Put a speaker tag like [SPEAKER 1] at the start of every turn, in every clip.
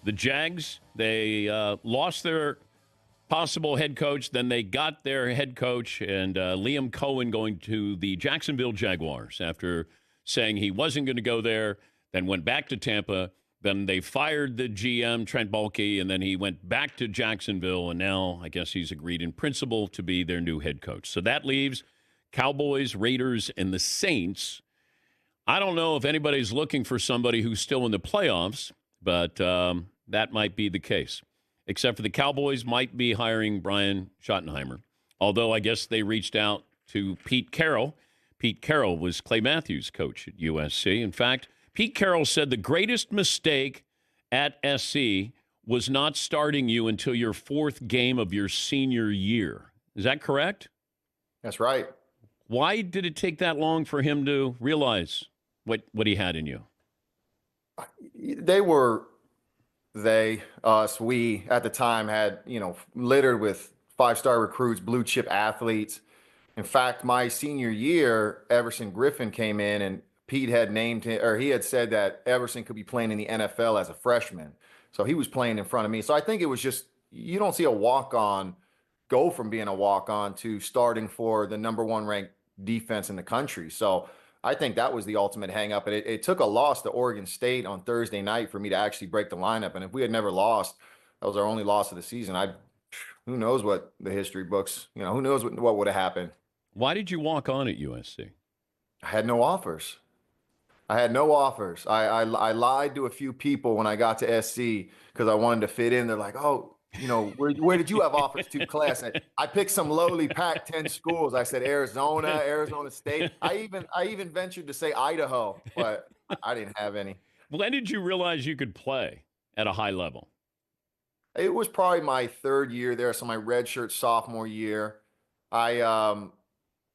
[SPEAKER 1] The Jags, they lost their possible head coach. Then they got their head coach, and Liam Cohen going to the Jacksonville Jaguars after saying he wasn't going to go there, then went back to Tampa. Then they fired the GM, Trent Baalke, and then he went back to Jacksonville, and now I guess he's agreed in principle to be their new head coach. So that leaves Cowboys, Raiders, and the Saints. I don't know if anybody's looking for somebody who's still in the playoffs, but that might be the case. Except for the Cowboys might be hiring Brian Schottenheimer, although I guess they reached out to Pete Carroll. Pete Carroll was Clay Matthews' coach at USC. In fact, Pete Carroll said the greatest mistake at SC was not starting you until your fourth game of your senior year. Is that correct?
[SPEAKER 2] That's right.
[SPEAKER 1] Why did it take that long for him to realize what he had in you?
[SPEAKER 2] Us, we at the time had, littered with five-star recruits, blue chip athletes. In fact, my senior year, Everson Griffin came in and Pete had named him, or he had said that Everson could be playing in the NFL as a freshman. So he was playing in front of me. So I think it was just, you don't see a walk-on go from being a walk-on to starting for the number one ranked defense in the country. So I think that was the ultimate hang-up. And it took a loss to Oregon State on Thursday night for me to actually break the lineup. And if we had never lost, that was our only loss of the season. Who knows what the history books, who knows what would have happened.
[SPEAKER 1] Why did you walk on at USC?
[SPEAKER 2] I had no offers. I lied to a few people when I got to SC because I wanted to fit in. They're like, oh, where did you have offers to, class? I picked some lowly Pac-10 schools. I said Arizona, Arizona State. I even ventured to say Idaho, but I didn't have any.
[SPEAKER 1] When did you realize you could play at a high level?
[SPEAKER 2] It was probably my third year there, so my redshirt sophomore year. I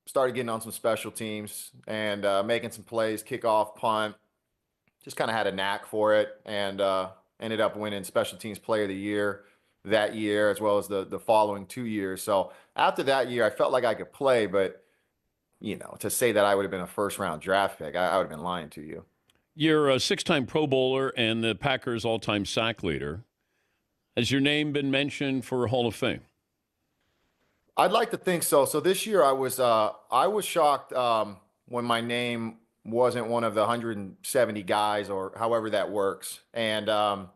[SPEAKER 2] started getting on some special teams and making some plays, kickoff, punt. Just kind of had a knack for it, and ended up winning Special Teams Player of the Year that year, as well as the following 2 years. So after that year, I felt like I could play, but to say that I would have been a first-round draft pick, I would have been lying to you.
[SPEAKER 1] You're a six-time Pro Bowler and the Packers' all-time sack leader. Has your name been mentioned for Hall of Fame?
[SPEAKER 2] I'd like to think so. So this year I was shocked when my name wasn't one of the 170 guys, or however that works. And I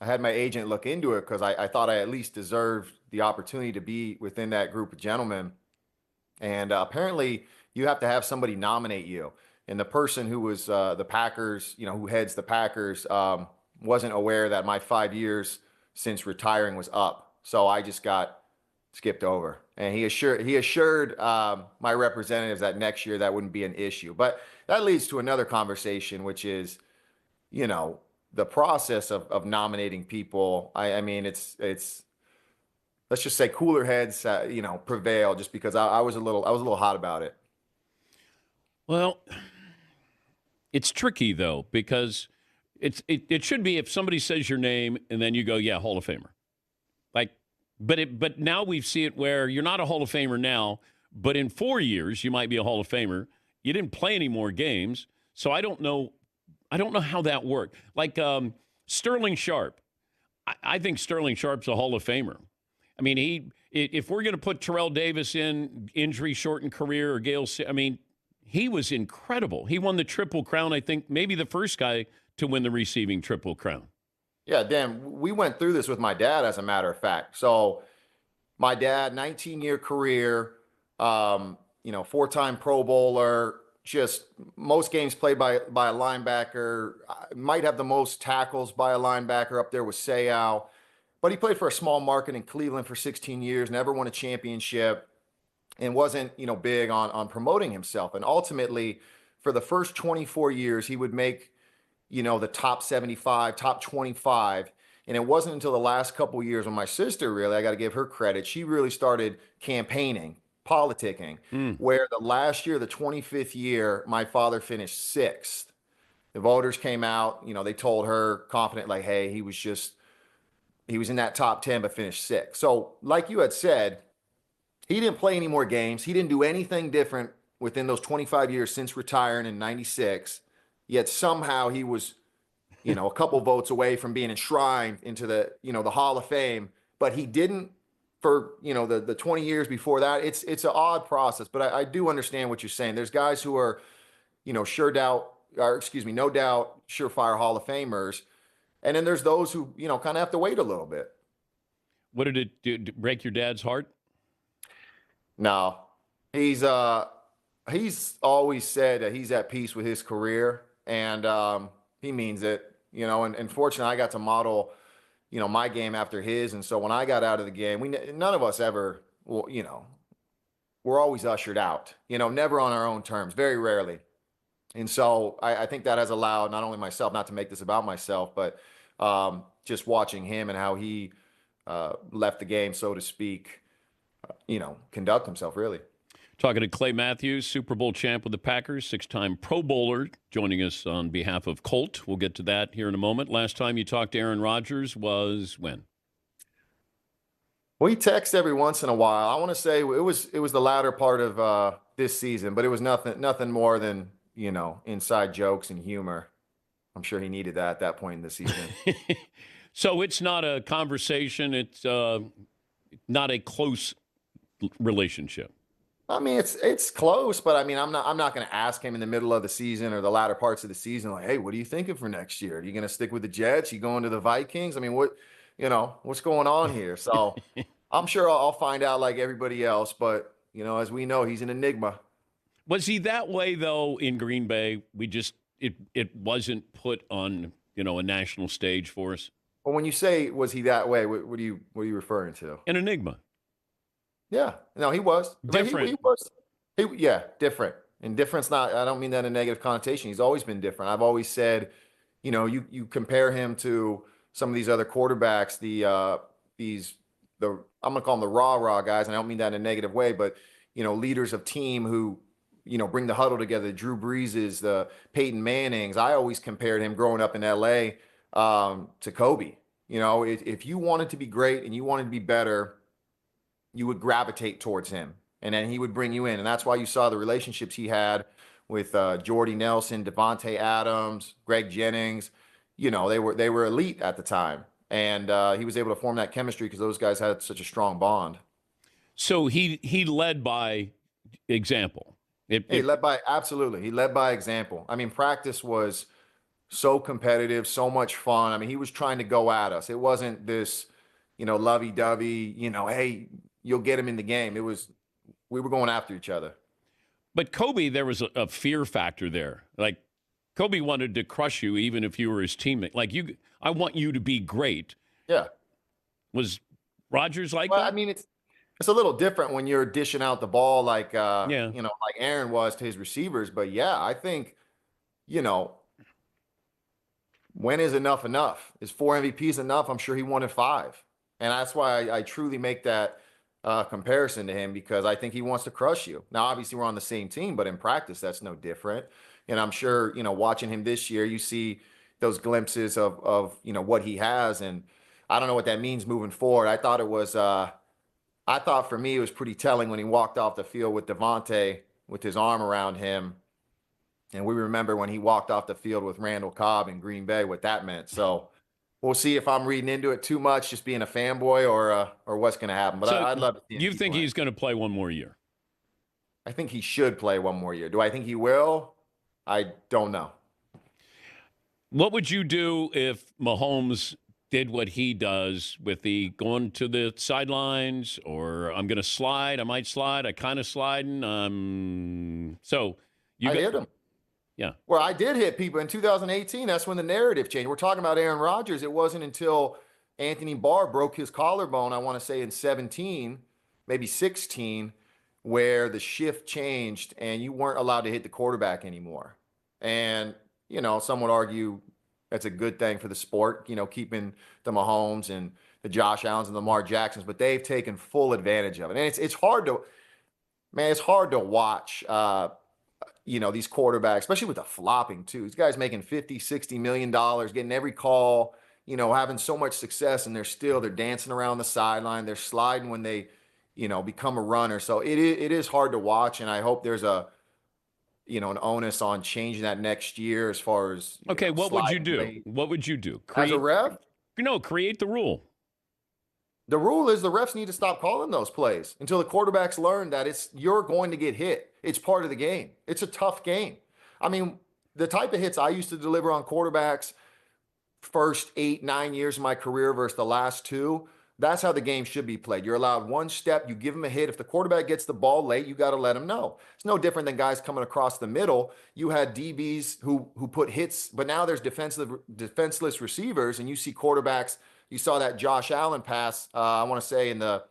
[SPEAKER 2] had my agent look into it because I thought I at least deserved the opportunity to be within that group of gentlemen. And apparently you have to have somebody nominate you. And the person who was the Packers, who heads the Packers, wasn't aware that my 5 years since retiring was up. So I just got skipped over. And he assured my representatives that next year that wouldn't be an issue. But that leads to another conversation, which is, the process of nominating people. I mean, it's let's just say cooler heads, prevail, just because I was a little hot about it.
[SPEAKER 1] Well, it's tricky though, because it should be if somebody says your name and then you go, yeah, Hall of Famer. But now we see it where you're not a Hall of Famer now, but in 4 years you might be a Hall of Famer. You didn't play any more games, so I don't know how that worked. Like Sterling Sharp, I think Sterling Sharp's a Hall of Famer. I mean, if we're going to put Terrell Davis in injury-shortened career, or Gale, he was incredible. He won the Triple Crown, I think, maybe the first guy to win the receiving Triple Crown.
[SPEAKER 2] Yeah, Dan, we went through this with my dad, as a matter of fact. So my dad, 19-year career, four-time Pro Bowler, just most games played by a linebacker, might have the most tackles by a linebacker up there with Seau. But he played for a small market in Cleveland for 16 years, never won a championship, and wasn't, big on promoting himself. And ultimately, for the first 24 years, he would make the top 75, top 25. And it wasn't until the last couple of years when my sister, really, I got to give her credit, she really started campaigning, politicking, where the last year, the 25th year, my father finished 6th. The voters came out, they told her confident, like, hey, he was in that top 10, but finished 6th. So like you had said, he didn't play any more games. He didn't do anything different within those 25 years since retiring in 96. Yet somehow he was a couple votes away from being enshrined into the Hall of Fame, but he didn't for, the 20 years before that. It's an odd process, but I do understand what you're saying. There's guys who are, sure doubt, or excuse me, no doubt, surefire Hall of Famers. And then there's those who, kind of have to wait a little bit.
[SPEAKER 1] What did it do? Break your dad's heart?
[SPEAKER 2] No, he's always said that he's at peace with his career, and he means it. And fortunately, I got to model, my game after his. And so when I got out of the game, none of us ever, well, we're always ushered out. Never on our own terms, very rarely. And so I think that has allowed not only myself, not to make this about myself, but just watching him and how he left the game, so to speak, conduct himself, really.
[SPEAKER 1] Talking to Clay Matthews, Super Bowl champ with the Packers, 6-time Pro Bowler, joining us on behalf of Colt. We'll get to that here in a moment. Last time you talked to Aaron Rodgers was when?
[SPEAKER 2] We text every once in a while. I want to say it was the latter part of this season, but it was nothing more than, inside jokes and humor. I'm sure he needed that at that point in the season.
[SPEAKER 1] So it's not a conversation. It's not a close relationship.
[SPEAKER 2] I mean, it's close, but I mean, I'm not going to ask him in the middle of the season or the latter parts of the season, like, hey, what are you thinking for next year? Are you going to stick with the Jets? You going to the Vikings? I mean, what's going on here? So I'm sure I'll find out like everybody else, but as we know, he's an enigma.
[SPEAKER 1] Was he that way though in Green Bay? It wasn't put on, a national stage for us.
[SPEAKER 2] Well, when you say was he that way, what are you referring to?
[SPEAKER 1] An enigma.
[SPEAKER 2] Yeah, no, he was
[SPEAKER 1] different.
[SPEAKER 2] He was, different. And difference, I don't mean that in a negative connotation. He's always been different. I've always said, you compare him to some of these other quarterbacks, I'm gonna call them the rah guys, and I don't mean that in a negative way, but leaders of team who bring the huddle together. Drew Breeses, the Peyton Mannings. I always compared him growing up in L.A. To Kobe. If you wanted to be great and you wanted to be better, you would gravitate towards him, and then he would bring you in. And that's why you saw the relationships he had with Jordy Nelson, Devontae Adams, Greg Jennings. They were elite at the time, and he was able to form that chemistry because those guys had such a strong bond.
[SPEAKER 1] So he led by example.
[SPEAKER 2] He led by example. I mean, practice was so competitive, so much fun. I mean, he was trying to go at us. It wasn't this, lovey-dovey, hey, you'll get him in the game. We were going after each other.
[SPEAKER 1] But Kobe, there was a fear factor there. Like, Kobe wanted to crush you even if you were his teammate. Like, I want you to be great.
[SPEAKER 2] Yeah.
[SPEAKER 1] Was Rodgers like that?
[SPEAKER 2] I mean, it's a little different when you're dishing out the ball like, like Aaron was to his receivers. But, yeah, I think, when is enough enough? Is 4 MVPs enough? I'm sure he wanted 5. And that's why I truly make that comparison to him, because I think he wants to crush you. Now, obviously, we're on the same team, but in practice, that's no different. And I'm sure, watching him this year, you see those glimpses of what he has. And I don't know what that means moving forward. I thought for me, it was pretty telling when he walked off the field with Devontae with his arm around him. And we remember when he walked off the field with Randall Cobb in Green Bay, what that meant. So we'll see if I'm reading into it too much, just being a fanboy, or what's going to happen. But I'd love to see him.
[SPEAKER 1] You think he's going to play one more year?
[SPEAKER 2] I think he should play one more year. Do I think he will? I don't know.
[SPEAKER 1] What would you do if Mahomes did what he does with the going to the sidelines, or I'm going to slide, I might slide, I kind of sliding? I
[SPEAKER 2] hit him.
[SPEAKER 1] Yeah.
[SPEAKER 2] Well, I did hit people in 2018. That's when the narrative changed. We're talking about Aaron Rodgers. It wasn't until Anthony Barr broke his collarbone, I want to say in 17, maybe 16, where the shift changed and you weren't allowed to hit the quarterback anymore. And, some would argue that's a good thing for the sport, keeping the Mahomes and the Josh Allens and the Lamar Jacksons, but they've taken full advantage of it. And it's hard to watch, these quarterbacks, especially with the flopping too. These guys making $50, $60 million, getting every call, having so much success, and they're dancing around the sideline. They're sliding when they, become a runner. So it is hard to watch. And I hope there's a an onus on changing that next year as far as
[SPEAKER 1] Okay, what would you do?
[SPEAKER 2] late.
[SPEAKER 1] What would you do?
[SPEAKER 2] As a ref,
[SPEAKER 1] Create the rule.
[SPEAKER 2] the rule is the refs need to stop calling those plays until the quarterbacks learn that you're going to get hit. It's part of the game. It's a tough game. I mean, the type of hits I used to deliver on quarterbacks first 8-9 years of my career versus the last 2, that's how the game should be played. You're allowed one step, you give him a hit. If the quarterback gets the ball late, you got to let him know. It's no different than guys coming across the middle. You had DBs who put hits, but now there's defenseless receivers, and you see quarterbacks. You saw that Josh Allen pass, I want to say I don't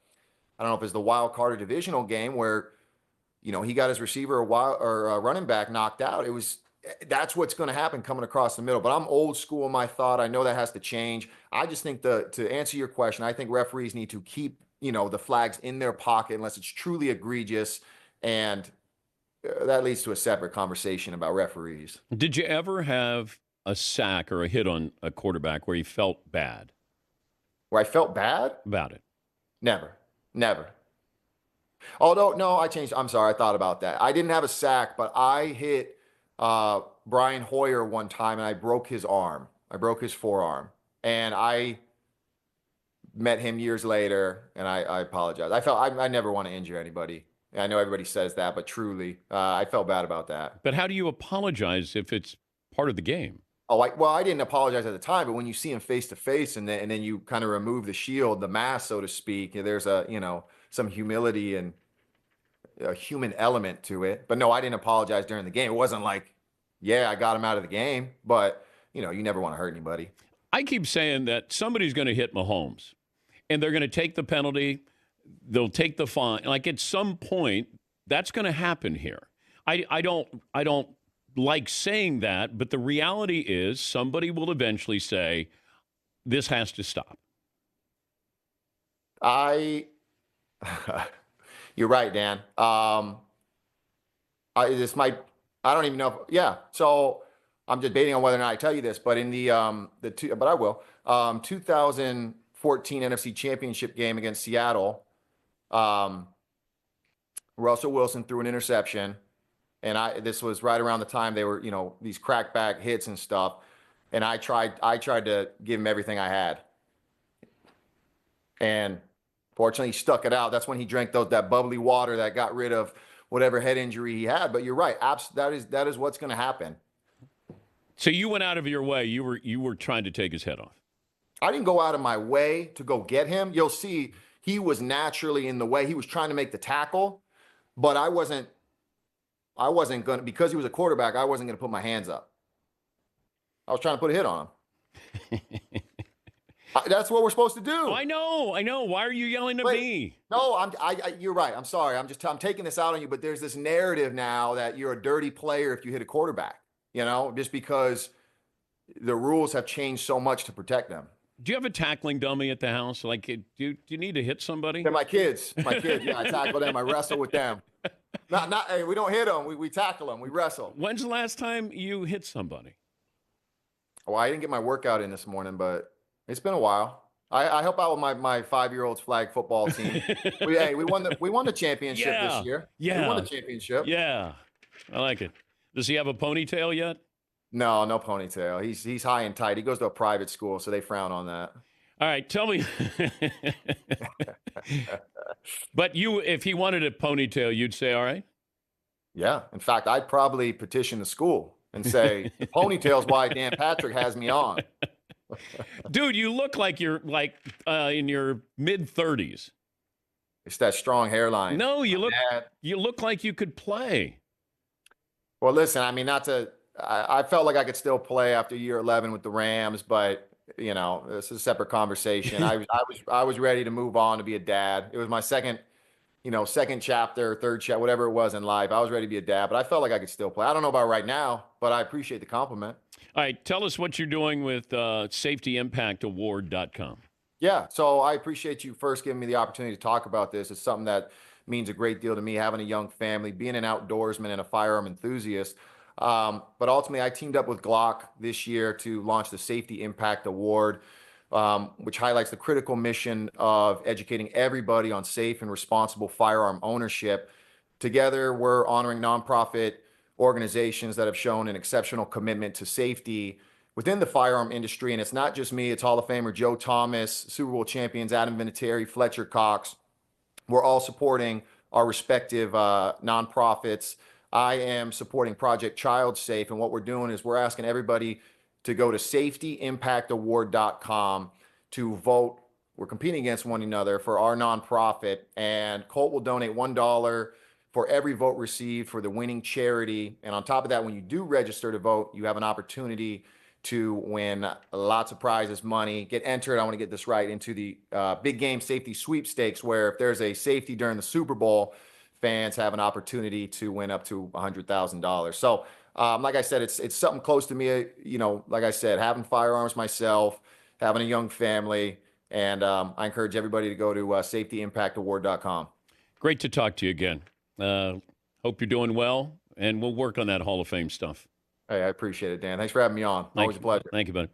[SPEAKER 2] know if it's the wild card or divisional game where, he got his receiver or a running back knocked out. That's what's going to happen coming across the middle. But I'm old school in my thought. I know that has to change. I just think to answer your question, I think referees need to keep, the flags in their pocket unless it's truly egregious. And that leads to a separate conversation about referees.
[SPEAKER 1] Did you ever have a sack or a hit on a quarterback where you felt bad?
[SPEAKER 2] Where I felt bad?
[SPEAKER 1] About it?
[SPEAKER 2] Never. Although, no, I changed. I'm sorry. I thought about that. I didn't have a sack, but I hit Brian Hoyer one time and I broke his arm. I broke his forearm, and I met him years later, and I apologize. I never want to injure anybody. I know everybody says that, but truly, I felt bad about that.
[SPEAKER 1] But how do you apologize if it's part of the game?
[SPEAKER 2] Oh, I didn't apologize at the time, but when you see him face to face, and then you kind of remove the shield, the mask, so to speak, there's some humility and a human element to it. But no, I didn't apologize during the game. It wasn't like, yeah, I got him out of the game, but you never want to hurt anybody.
[SPEAKER 1] I keep saying that somebody's going to hit Mahomes, and they're going to take the penalty. They'll take the fine. Like at some point, that's going to happen here. I don't like saying that, but the reality is somebody will eventually say, this has to stop.
[SPEAKER 2] You're right, Dan. I don't even know. Yeah. So I'm debating on whether or not I tell you this, but in but I will. 2014 NFC Championship game against Seattle, Russell Wilson threw an interception. And this was right around the time they were, these crackback hits and stuff. And I tried to give him everything I had. And fortunately, he stuck it out. That's when he drank that bubbly water that got rid of whatever head injury he had. But you're right. That is what's going to happen.
[SPEAKER 1] So you went out of your way. You were trying to take his head off.
[SPEAKER 2] I didn't go out of my way to go get him. You'll see he was naturally in the way. He was trying to make the tackle, but I wasn't going to, because he was a quarterback, I wasn't going to put my hands up. I was trying to put a hit on him. That's what we're supposed to do.
[SPEAKER 1] Oh, I know. Why are you yelling at me?
[SPEAKER 2] No, you're right. I'm sorry. I'm taking this out on you, but there's this narrative now that you're a dirty player if you hit a quarterback, just because the rules have changed so much to protect them.
[SPEAKER 1] Do you have a tackling dummy at the house? Like, do you need to hit somebody?
[SPEAKER 2] They're my kids. Yeah, I tackle them. I wrestle with them. Hey, we don't hit them. We tackle them. We wrestle.
[SPEAKER 1] When's the last time you hit somebody?
[SPEAKER 2] Well, I didn't get my workout in this morning, but it's been a while. I help out with my 5-year-old's flag football team. We won the championship this year.
[SPEAKER 1] Yeah,
[SPEAKER 2] we won the championship.
[SPEAKER 1] Yeah, I like it. Does he have a ponytail yet?
[SPEAKER 2] No ponytail. He's high and tight. He goes to a private school, so they frown on that.
[SPEAKER 1] All right, tell me. But if he wanted a ponytail, you'd say, all right?
[SPEAKER 2] Yeah. In fact, I'd probably petition the school and say, the ponytail's why Dan Patrick has me on.
[SPEAKER 1] Dude, you look like you're in your mid-30s.
[SPEAKER 2] It's that strong hairline.
[SPEAKER 1] No, you look like you could play.
[SPEAKER 2] Well, listen, I mean, I felt like I could still play after year 11 with the Rams, but this is a separate conversation. I was ready to move on to be a dad. It was my second chapter, third chapter, whatever it was in life. I was ready to be a dad, but I felt like I could still play. I don't know about right now, but I appreciate the compliment.
[SPEAKER 1] All right, tell us what you're doing with safetyimpactaward.com.
[SPEAKER 2] Yeah, so I appreciate you first giving me the opportunity to talk about this. It's something that means a great deal to me, having a young family, being an outdoorsman and a firearm enthusiast. But ultimately, I teamed up with Glock this year to launch the Safety Impact Award, which highlights the critical mission of educating everybody on safe and responsible firearm ownership. Together, we're honoring nonprofit organizations that have shown an exceptional commitment to safety within the firearm industry. And it's not just me, it's Hall of Famer Joe Thomas, Super Bowl champions Adam Vinatieri, Fletcher Cox. We're all supporting our respective nonprofits. I am supporting Project Child Safe. And what we're doing is we're asking everybody to go to safetyimpactaward.com to vote. We're competing against one another for our nonprofit. And Colt will donate $1 for every vote received for the winning charity. And on top of that, when you do register to vote, you have an opportunity to win lots of prizes, money, get entered. I want to get this right, into the big game safety sweepstakes, where if there's a safety during the Super Bowl, fans have an opportunity to win up to $100,000. So like I said, it's something close to me. You know, like I said, having firearms myself, having a young family, and I encourage everybody to go to safetyimpactaward.com.
[SPEAKER 1] Great to talk to you again. Hope you're doing well, and we'll work on that Hall of Fame stuff.
[SPEAKER 2] Hey, I appreciate it, Dan. Thanks for having me on. Always a pleasure.
[SPEAKER 1] Thank you, buddy.